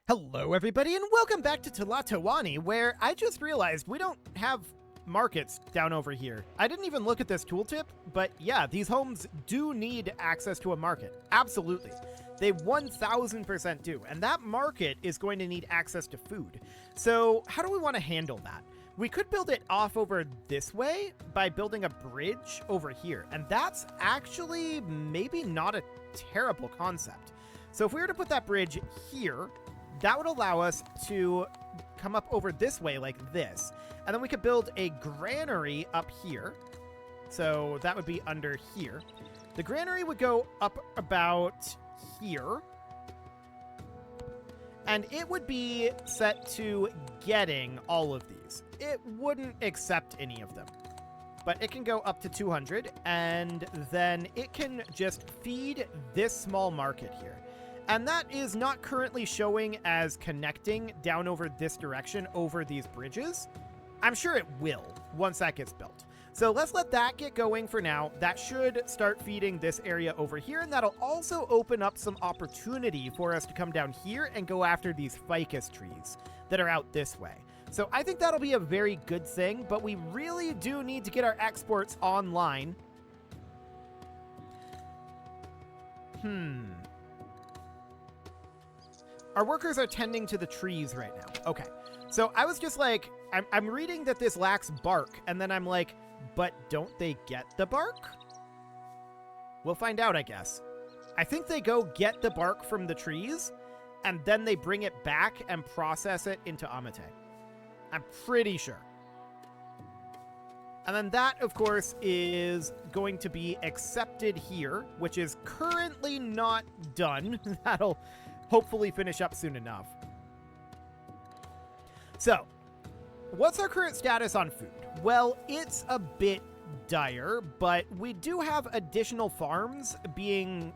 Hello, everybody, and welcome back to Tlatoani, where I just realized we don't have markets down over here. I didn't even look at this tooltip, but yeah, these homes do need access to a market. Absolutely. They 1000% do, and that market is going to need access to food. So how do we want to handle that? We could build it off over this way by building a bridge over here, and that's actually maybe not a terrible concept. So if we were to put that bridge here, that would allow us to come up over this way like this. And then we could build a granary up here. So that would be under here. The granary would go up about here. And it would be set to getting all of these. It wouldn't accept any of them. But it can go up to 200. And then it can just feed this small market here. And that is not currently showing as connecting down over this direction over these bridges. I'm sure it will once that gets built. So let's let that get going for now. That should start feeding this area over here, and that'll also open up some opportunity for us to come down here and go after these ficus trees that are out this way. So I think that'll be a very good thing, but we really do need to get our exports online. Our workers are tending to the trees right now. Okay. So I was just like, I'm reading that this lacks bark, and then I'm like, but don't they get the bark? We'll find out, I guess. I think they go get the bark from the trees, and then they bring it back and process it into amate. I'm pretty sure. And then that, of course, is going to be accepted here, which is currently not done. That'll hopefully finish up soon enough. So, what's our current status on food? Well, it's a bit dire, but we do have additional farms being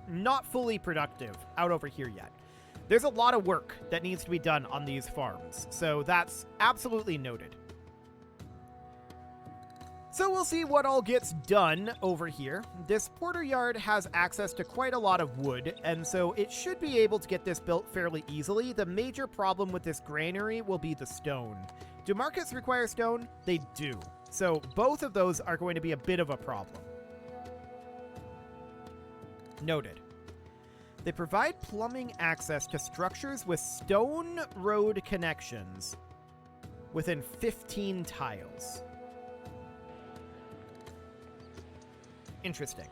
not fully productive out over here yet. There's a lot of work that needs to be done on these farms, so that's absolutely noted. So we'll see what all gets done over here. This porter yard has access to quite a lot of wood, and so it should be able to get this built fairly easily. The major problem with this granary will be the stone. Do markets require stone? They do. So both of those are going to be a bit of a problem. Noted. They provide plumbing access to structures with stone road connections within 15 tiles. Interesting.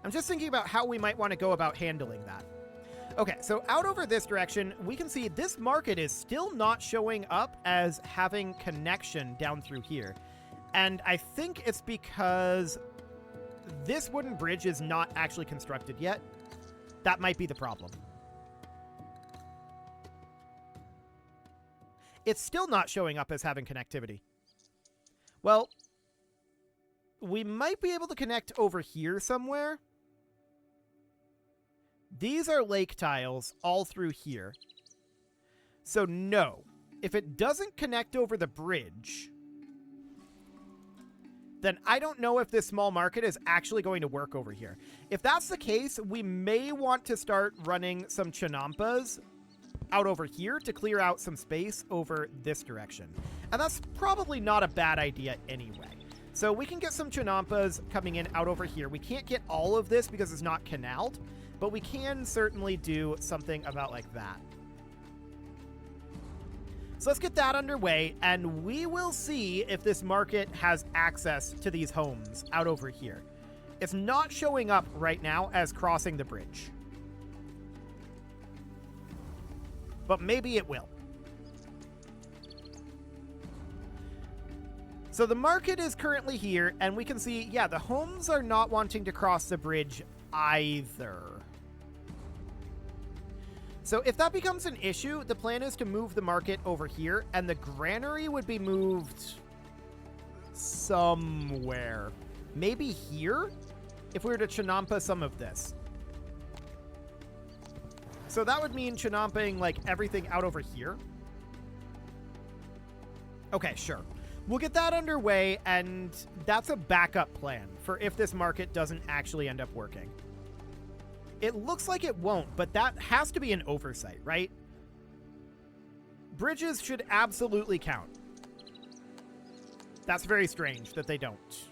I'm just thinking about how we might want to go about handling that. Okay, so out over this direction, we can see this market is still not showing up as having connection down through here. And I think it's because this wooden bridge is not actually constructed yet. That might be the problem. It's still not showing up as having connectivity. Well, we might be able to connect over here somewhere. These are lake tiles all through here. So no, if it doesn't connect over the bridge, then I don't know if this small market is actually going to work over here. If that's the case, we may want to start running some chinampas out over here to clear out some space over this direction. And that's probably not a bad idea anyway. So we can get some chinampas coming in out over here. We can't get all of this because it's not canaled, but we can certainly do something about like that. So let's get that underway, and we will see if this market has access to these homes out over here. It's not showing up right now as crossing the bridge, but maybe it will. So the market is currently here, and we can see, yeah, the homes are not wanting to cross the bridge either. So if that becomes an issue, the plan is to move the market over here, and the granary would be moved somewhere. Maybe here, if we were to chinampa some of this. So that would mean chinampaing like everything out over here. Okay, sure. We'll get that underway, and that's a backup plan for if this market doesn't actually end up working. It looks like it won't, but that has to be an oversight, right? Bridges should absolutely count. That's very strange that they don't.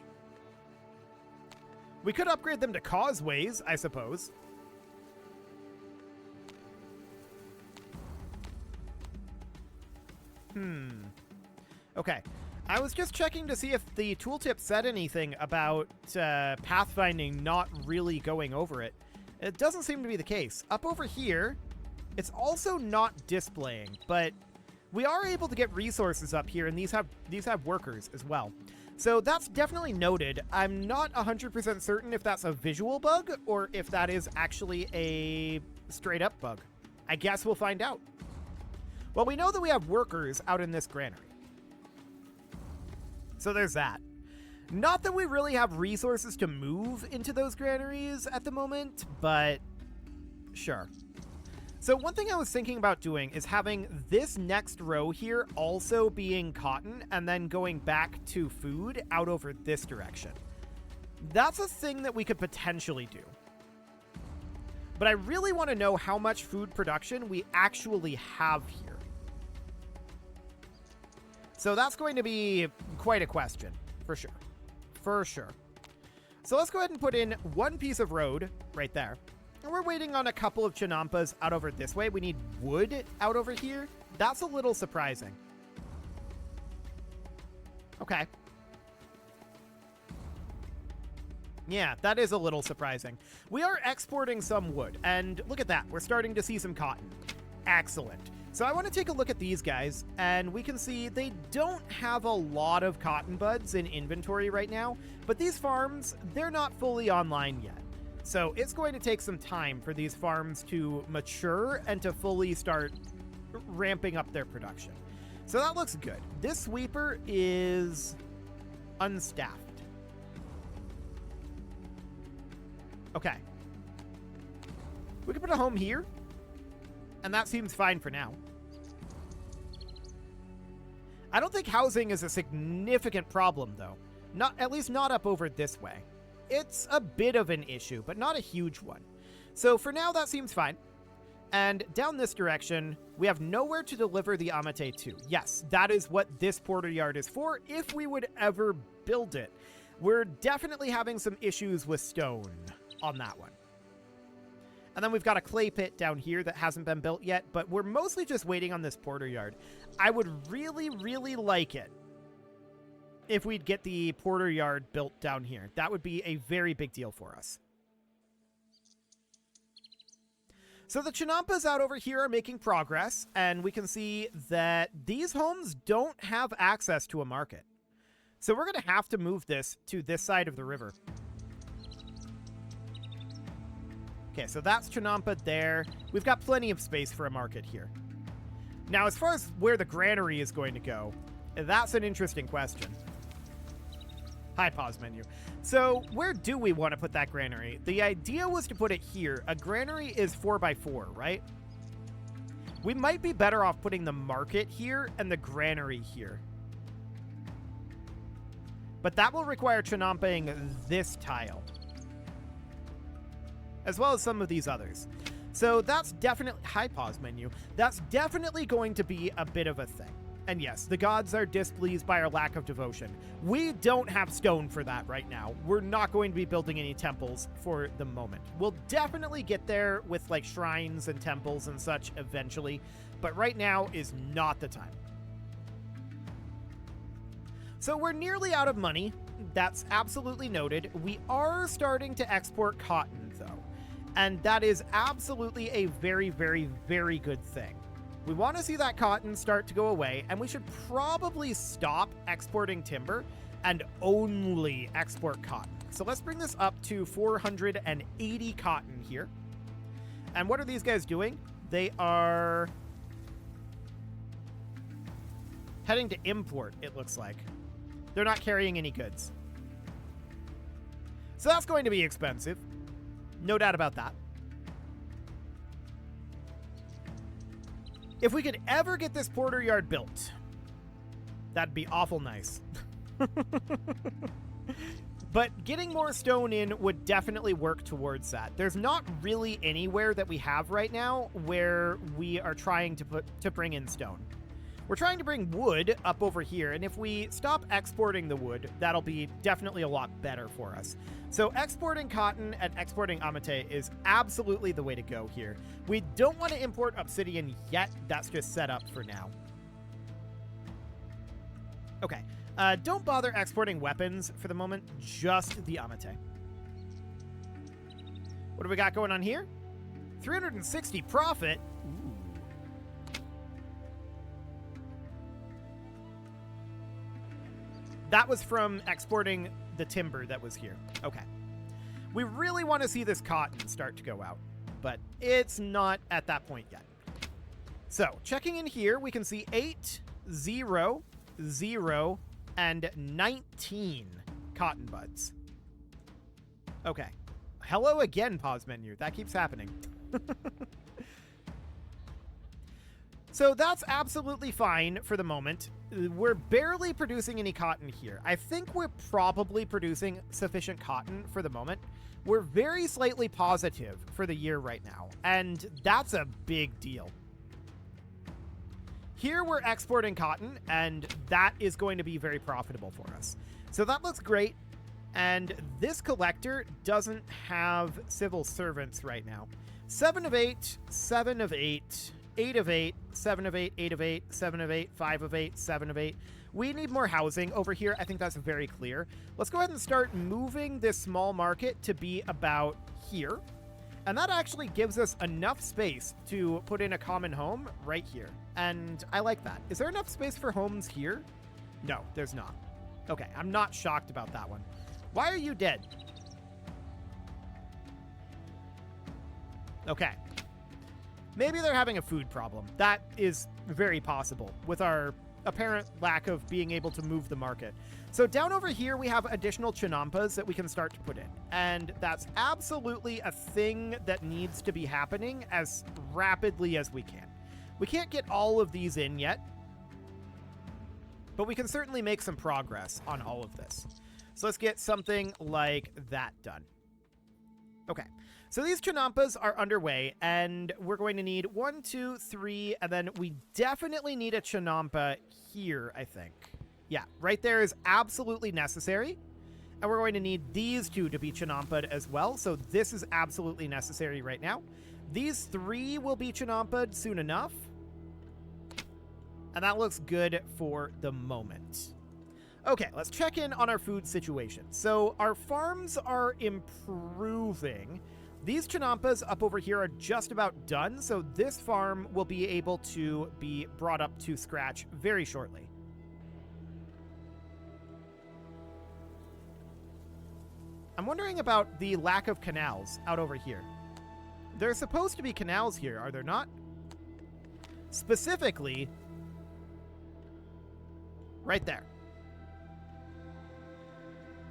We could upgrade them to causeways, I suppose. Okay. I was just checking to see if the tooltip said anything about pathfinding not really going over it. It doesn't seem to be the case. Up over here, it's also not displaying, but we are able to get resources up here, and these have workers as well. So that's definitely noted. I'm not 100% certain if that's a visual bug or if that is actually a straight-up bug. I guess we'll find out. Well, we know that we have workers out in this granary. So there's that. Not that we really have resources to move into those granaries at the moment, but sure. So one thing I was thinking about doing is having this next row here also being cotton and then going back to food out over this direction. That's a thing that we could potentially do. But I really want to know how much food production we actually have here. So that's going to be quite a question, for sure. For sure. So let's go ahead and put in one piece of road right there. And we're waiting on a couple of chinampas out over this way. We need wood out over here. That's a little surprising. Okay. Yeah, that is a little surprising. We are exporting some wood, and look at that. We're starting to see some cotton. Excellent. So I want to take a look at these guys, and we can see they don't have a lot of cotton buds in inventory right now, but these farms, they're not fully online yet. So it's going to take some time for these farms to mature and to fully start ramping up their production. So that looks good. This sweeper is unstaffed. Okay. We can put a home here, and that seems fine for now. I don't think housing is a significant problem, though. At least not up over this way. It's a bit of an issue, but not a huge one. So for now, that seems fine. And down this direction, we have nowhere to deliver the Amate to. Yes, that is what this porter yard is for, if we would ever build it. We're definitely having some issues with stone on that one. And then we've got a clay pit down here that hasn't been built yet, but we're mostly just waiting on this porter yard. I would really, really like it if we'd get the porter yard built down here. That would be a very big deal for us. So the Chinampas out over here are making progress, and we can see that these homes don't have access to a market. So we're going to have to move this to this side of the river. Okay, so that's Chinampa there. We've got plenty of space for a market here. Now, as far as where the granary is going to go, that's an interesting question. Hi, pause menu. So where do we want to put that granary? The idea was to put it here. A granary is 4x4, right? We might be better off putting the market here and the granary here. But that will require chinampaing this tile, as well as some of these others. So that's definitely... Hi, pause menu. That's definitely going to be a bit of a thing. And yes, the gods are displeased by our lack of devotion. We don't have stone for that right now. We're not going to be building any temples for the moment. We'll definitely get there with like shrines and temples and such eventually, but right now is not the time. So we're nearly out of money. That's absolutely noted. We are starting to export cotton though, and that is absolutely a very, very, very good thing. We want to see that cotton start to go away, and we should probably stop exporting timber and only export cotton. So let's bring this up to 480 cotton here. And what are these guys doing? They are heading to import, it looks like. They're not carrying any goods. So that's going to be expensive. No doubt about that. If we could ever get this porter yard built, that'd be awful nice. But getting more stone in would definitely work towards that. There's not really anywhere that we have right now where we are trying to bring in stone. We're trying to bring wood up over here, and if we stop exporting the wood, that'll be definitely a lot better for us. So exporting cotton and exporting amate is absolutely the way to go here. We don't want to import obsidian yet. That's just set up for now. Okay. Don't bother exporting weapons for the moment, just the amate. What do we got going on here? 360 profit. Ooh. That was from exporting the timber that was here. Okay. We really want to see this cotton start to go out, but it's not at that point yet. So, checking in here, we can see 8, 0, 0, and 19 cotton buds. Okay. Hello again, pause menu. That keeps happening. So that's absolutely fine for the moment. We're barely producing any cotton here. I think we're probably producing sufficient cotton for the moment. We're very slightly positive for the year right now, and that's a big deal. Here we're exporting cotton, and that is going to be very profitable for us. So that looks great, and this collector doesn't have civil servants right now. 7 of 8, 7 of 8, 8 of 8, 7 of 8, 8 of 8, 7 of 8, 5 of 8, 7 of 8. We need more housing over here. I think that's very clear. Let's go ahead and start moving this small market to be about here. And that actually gives us enough space to put in a common home right here. And I like that. Is there enough space for homes here? No, there's not. Okay, I'm not shocked about that one. Why are you dead? Okay. Maybe they're having a food problem. That is very possible with our apparent lack of being able to move the market. So down over here, we have additional chinampas that we can start to put in. And that's absolutely a thing that needs to be happening as rapidly as we can. We can't get all of these in yet, but we can certainly make some progress on all of this. So let's get something like that done. Okay. So these chinampas are underway, and we're going to need 1, 2, 3, and then we definitely need a chinampa here, I think. Yeah, right there is absolutely necessary. And we're going to need these two to be chinampa'd as well, so this is absolutely necessary right now. These 3 will be chinampa'd soon enough. And that looks good for the moment. Okay, let's check in on our food situation. So our farms are improving. These chinampas up over here are just about done, so this farm will be able to be brought up to scratch very shortly. I'm wondering about the lack of canals out over here. There's supposed to be canals here, are there not? Specifically, right there.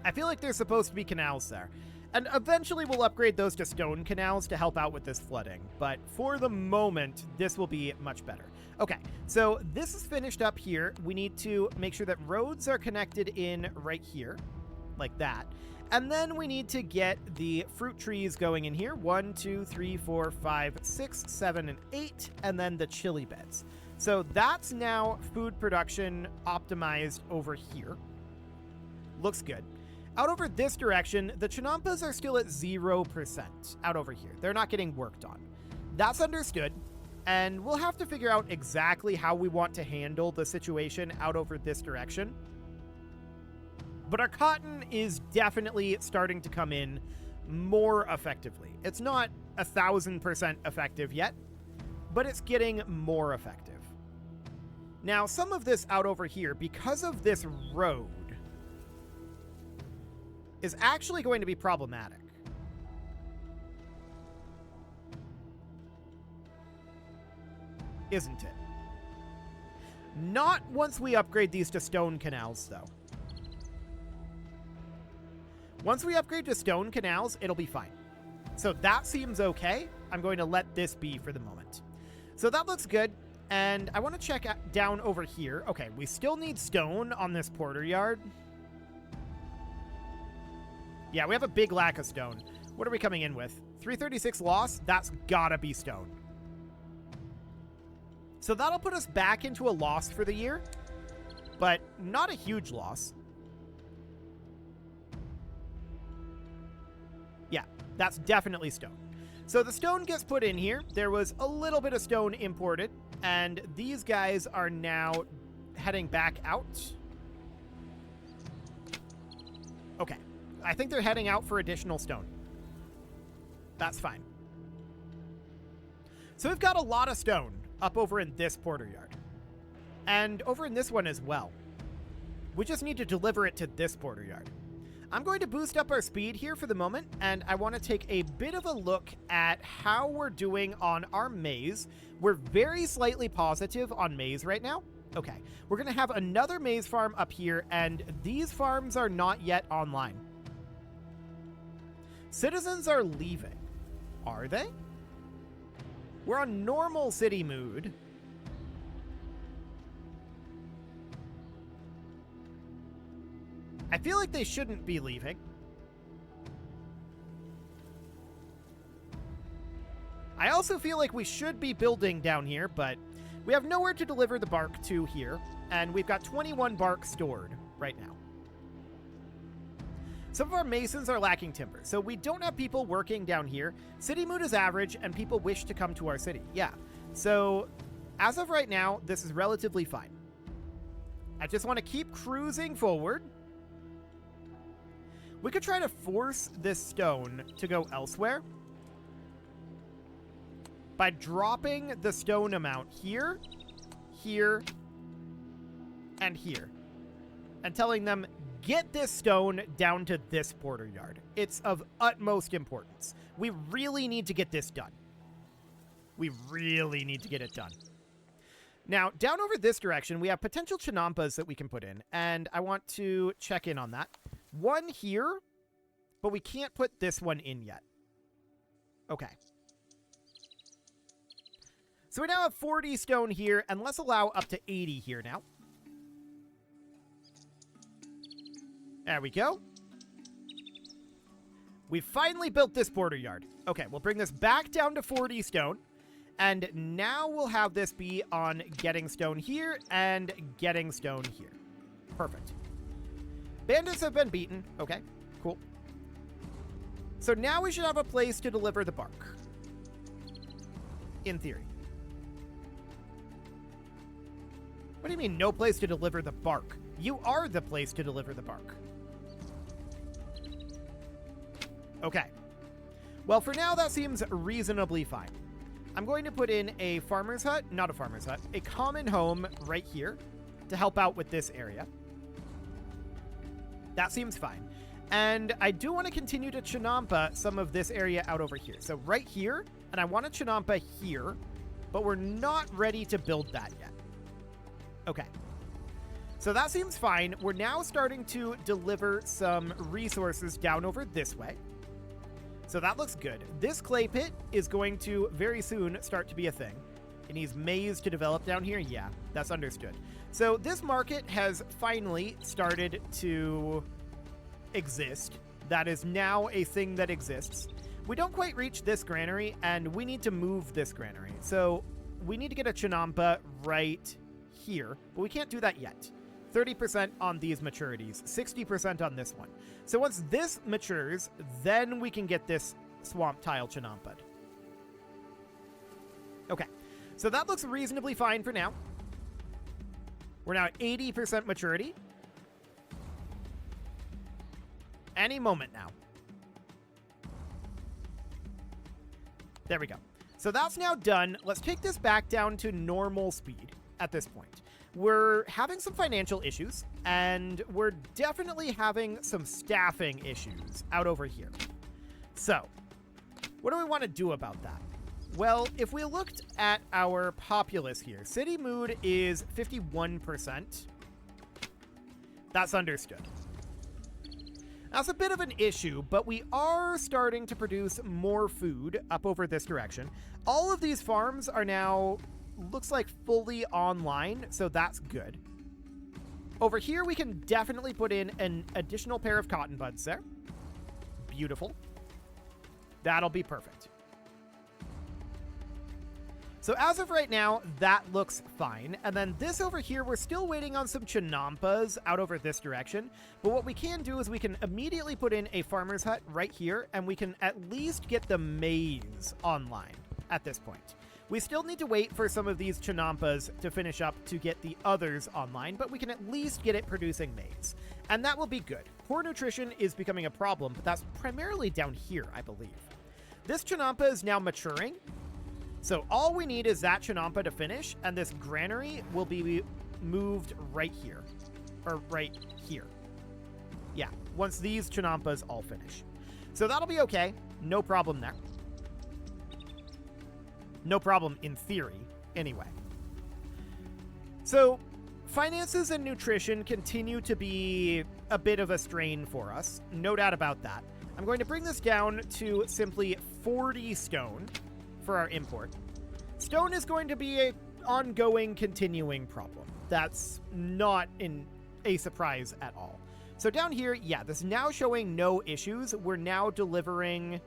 I feel like there's supposed to be canals there. And eventually we'll upgrade those to stone canals to help out with this flooding. But for the moment, this will be much better. Okay, so this is finished up here. We need to make sure that roads are connected in right here, like that. And then we need to get the fruit trees going in here. 1, 2, 3, 4, 5, 6, 7, and 8. And then the chili beds. So that's now food production optimized over here. Looks good. Out over this direction, the chinampas are still at 0% out over here. They're not getting worked on. That's understood, and we'll have to figure out exactly how we want to handle the situation out over this direction. But our cotton is definitely starting to come in more effectively. It's not 1,000% effective yet, but it's getting more effective. Now, some of this out over here, because of this road, is actually going to be problematic. Isn't it? Not once we upgrade these to stone canals, though. Once we upgrade to stone canals, it'll be fine. So that seems okay. I'm going to let this be for the moment. So that looks good. And I want to check down over here. Okay, we still need stone on this porter yard. Yeah, we have a big lack of stone. What are we coming in with? 336 loss? That's gotta be stone. So that'll put us back into a loss for the year, but not a huge loss. Yeah, that's definitely stone. So the stone gets put in here. There was a little bit of stone imported, and these guys are now heading back out. Okay. I think they're heading out for additional stone. That's fine. So we've got a lot of stone up over in this porter yard. And over in this one as well. We just need to deliver it to this porter yard. I'm going to boost up our speed here for the moment, and I want to take a bit of a look at how we're doing on our maize. We're very slightly positive on maize right now. Okay, we're going to have another maize farm up here, and these farms are not yet online. Citizens are leaving. Are they? We're on normal city mood. I feel like they shouldn't be leaving. I also feel like we should be building down here, but we have nowhere to deliver the bark to here, and we've got 21 bark stored right now. Some of our masons are lacking timber, so we don't have people working down here. City mood is average, and people wish to come to our city. Yeah, so as of right now, this is relatively fine. I just want to keep cruising forward. We could try to force this stone to go elsewhere by dropping the stone amount here, here, and here, and telling them, get this stone down to this porter yard. It's of utmost importance. We really need to get this done. We really need to get it done. Now, down over this direction, we have potential chinampas that we can put in, and I want to check in on that. One here, but we can't put this one in yet. Okay. So we now have 40 stone here, and let's allow up to 80 here now. There we go. We finally built this border yard. Okay, we'll bring this back down to 40 stone. And now we'll have this be on getting stone here and getting stone here. Perfect. Bandits have been beaten. Okay, cool. So now we should have a place to deliver the bark. In theory. What do you mean, no place to deliver the bark? You are the place to deliver the bark. Okay. Well, for now, that seems reasonably fine. I'm going to put in a farmer's hut, not a farmer's hut, a common home right here to help out with this area. That seems fine. And I do want to continue to chinampa some of this area out over here. So right here, and I want to chinampa here, but we're not ready to build that yet. Okay. So that seems fine. We're now starting to deliver some resources down over this way. So that looks good. This clay pit is going to very soon start to be a thing. It needs maize to develop down here. Yeah, that's understood. So this market has finally started to exist. That is now a thing that exists. We don't quite reach this granary, and we need to move this granary. So we need to get a chinampa right here, but we can't do that yet. 30% on these maturities, 60% on this one. So once this matures, then we can get this swamp tile chinampa'd. Okay, so that looks reasonably fine for now. We're now at 80% maturity. Any moment now. There we go. So that's now done. Let's take this back down to normal speed at this point. We're having some financial issues, and we're definitely having some staffing issues out over here. So, what do we want to do about that? Well, if we looked at our populace here, city mood is 51%. That's understood. That's a bit of an issue, but we are starting to produce more food up over this direction. All of these farms are now, looks like, fully online, so that's good. Over here, we can definitely put in an additional pair of cotton buds there. Beautiful. That'll be perfect. So as of right now, that looks fine. And then this over here, we're still waiting on some chinampas out over this direction. But what we can do is we can immediately put in a farmer's hut right here, and we can at least get the maize online at this point. We still need to wait for some of these chinampas to finish up to get the others online, but we can at least get it producing maize. And that will be good. Poor nutrition is becoming a problem, but that's primarily down here, I believe. This chinampa is now maturing. So all we need is that chinampa to finish, and this granary will be moved right here. Or right here. Yeah, once these chinampas all finish. So that'll be okay. No problem there. No problem in theory, anyway. So finances and nutrition continue to be a bit of a strain for us. No doubt about that. I'm going to bring this down to simply 40 stone for our import. Stone is going to be an ongoing, continuing problem. That's not a surprise at all. So down here, yeah, this is now showing no issues. We're now delivering...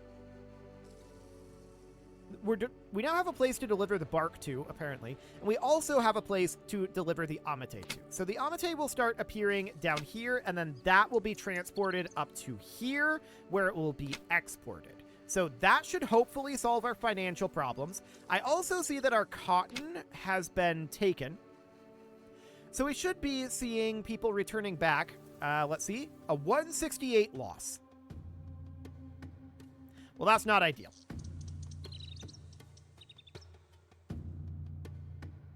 We now have a place to deliver the bark to, apparently. And we also have a place to deliver the amate to. So the amate will start appearing down here, and then that will be transported up to here, where it will be exported. So that should hopefully solve our financial problems. I also see that our cotton has been taken. So we should be seeing people returning back. Let's see. A 168 loss. Well, that's not ideal.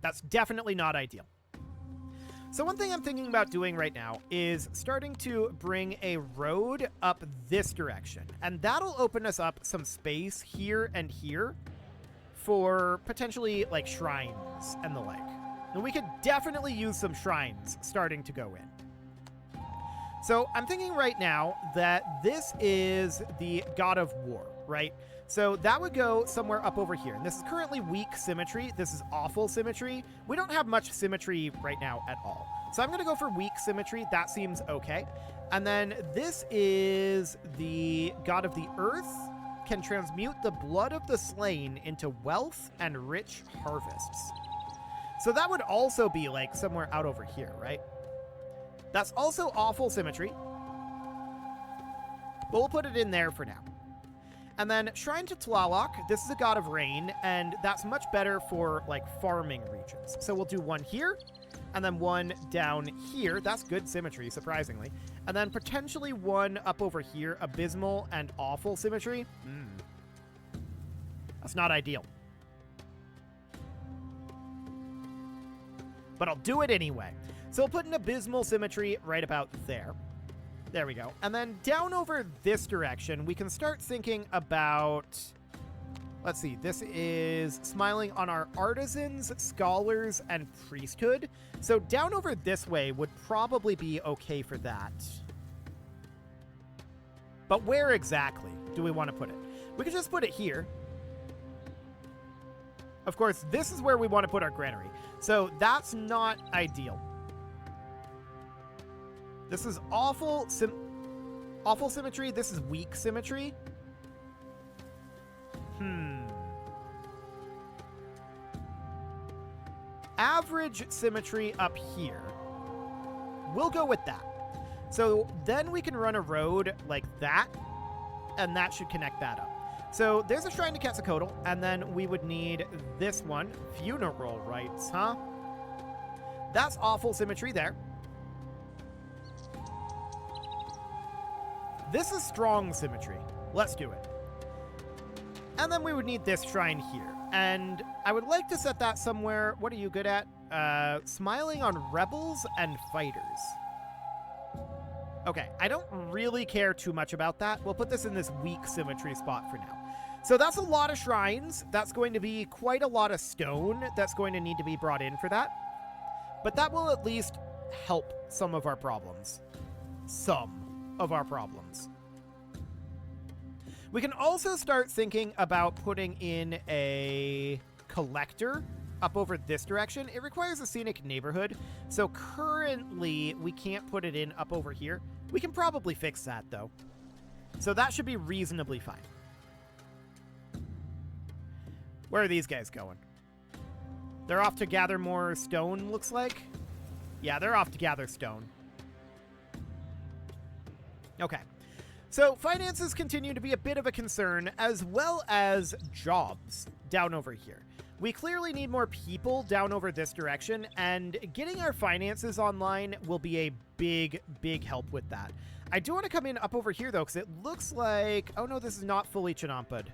That's definitely not ideal. So one thing I'm thinking about doing right now is starting to bring a road up this direction. And that'll open us up some space here and here for potentially like shrines and the like. And we could definitely use some shrines starting to go in. So I'm thinking right now that this is the god of war, right? So that would go somewhere up over here. And this is currently weak symmetry. This is awful symmetry. We don't have much symmetry right now at all. So I'm going to go for weak symmetry. That seems okay. And then this is the god of the earth. Can transmute the blood of the slain into wealth and rich harvests. So that would also be like somewhere out over here, right? That's also awful symmetry. But we'll put it in there for now. And then Shrine to Tlaloc, this is a god of rain, and that's much better for, like, farming regions. So we'll do one here, and then one down here. That's good symmetry, surprisingly. And then potentially one up over here, abysmal and awful symmetry. That's not ideal. But I'll do it anyway. So we'll put an abysmal symmetry right about there. There we go. And then down over this direction, we can start thinking about... Let's see. This is smiling on our artisans, scholars, and priesthood. So down over this way would probably be okay for that. But where exactly do we want to put it? We could just put it here. Of course, this is where we want to put our granary. So that's not ideal. This is awful symmetry. This is weak symmetry. Average symmetry up here. We'll go with that. So then we can run a road like that, and that should connect that up. So there's a shrine to Quetzalcoatl, and then we would need this one. Funeral rites, huh? That's awful symmetry there. This is strong symmetry. Let's do it. And then we would need this shrine here. And I would like to set that somewhere. What are you good at? Smiling on rebels and fighters. Okay, I don't really care too much about that. We'll put this in this weak symmetry spot for now. So that's a lot of shrines. That's going to be quite a lot of stone that's going to need to be brought in for that. But that will at least help some of our problems. Some of our problems. We can also start thinking about putting in a collector up over this direction. It requires a scenic neighborhood, so currently we can't put it in up over here. We can probably fix that, though. So that should be reasonably fine. Where are these guys going? They're off to gather more stone, looks like. Yeah, they're off to gather stone. Okay. So finances continue to be a bit of a concern, as well as jobs down over here. We clearly need more people down over this direction, and getting our finances online will be a big, big help with that. I do want to come in up over here, though, because it looks like... Oh, no, this is not fully chinampa'd.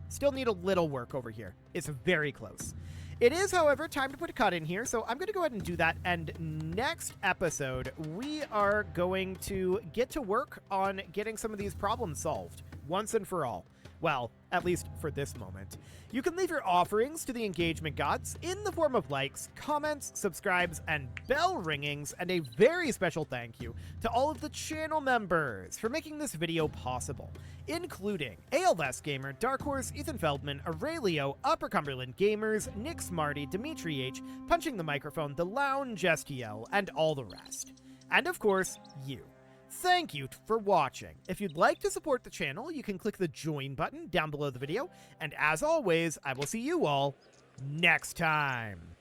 Still need a little work over here. It's very close. It is, however, time to put a cut in here, so I'm going to go ahead and do that, and next episode, we are going to get to work on getting some of these problems solved, once and for all. Well, at least for this moment. You can leave your offerings to the engagement gods in the form of likes, comments, subscribes, and bell ringings, and a very special thank you to all of the channel members for making this video possible, including ALS Gamer, Dark Horse, Ethan Feldman, Aurelio, Upper Cumberland Gamers, Nick Smarty, Dimitri H, Punching the Microphone, The Lounge STL, and all the rest. And of course, you. Thank you for watching. If you'd like to support the channel, you can click the join button down below the video. And as always, I will see you all next time.